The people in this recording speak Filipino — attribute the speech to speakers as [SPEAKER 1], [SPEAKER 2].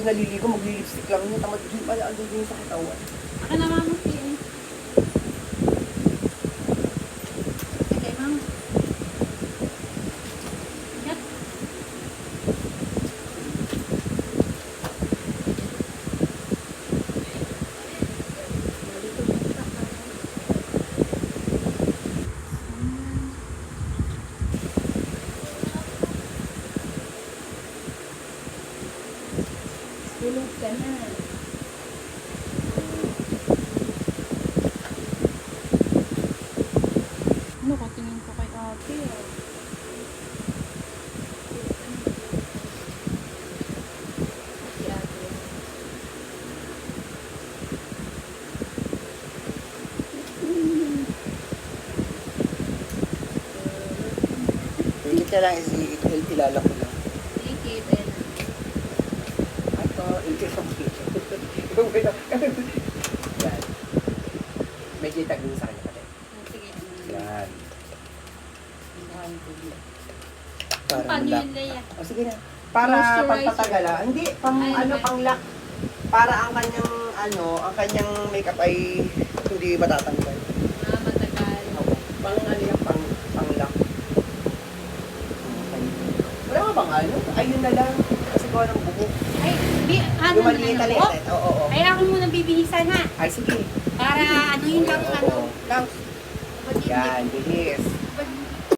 [SPEAKER 1] Naliligo, magli-lipstick lang yun. Tamad yun pala, andun din sa katawan.
[SPEAKER 2] Aka na mama, sige. Okay, mama. Yan. Tulog ka na. Ano ko, tingin ko kay ate. Si ate.
[SPEAKER 1] Higit ka lang, ilala ko lang.
[SPEAKER 2] Thank you, then.
[SPEAKER 1] Ito, ilala ko lang. Yan. Medyo itagin sa kanya pati.
[SPEAKER 2] Sige.
[SPEAKER 1] Yan.
[SPEAKER 2] Para paano yun, Leia?
[SPEAKER 1] O sige na. Para
[SPEAKER 2] Moisturizer.
[SPEAKER 1] pagtatagala. Hindi, pang
[SPEAKER 2] Ay,
[SPEAKER 1] ano,
[SPEAKER 2] okay.
[SPEAKER 1] pang lock. Para ang kanyang, ano, ang kanyang makeup ay hindi matatanggal.
[SPEAKER 2] Matagal.
[SPEAKER 1] Okay. Pang ano yan, pang lock. Okay. Wala ka bang ano? Ayun na lang. Kasi gawa ng buhok.
[SPEAKER 2] Ay, ano
[SPEAKER 1] Yung
[SPEAKER 2] na
[SPEAKER 1] maliit na
[SPEAKER 2] ano?
[SPEAKER 1] liit. Oo.
[SPEAKER 2] Ay, ako muna bibihisan ha.
[SPEAKER 1] Ay, sige.
[SPEAKER 2] Para ano yun lang,
[SPEAKER 1] Oo,
[SPEAKER 2] ano.
[SPEAKER 1] oo. Lang.
[SPEAKER 2] Ba't hindi-
[SPEAKER 1] Yan, bihis.
[SPEAKER 2] ba't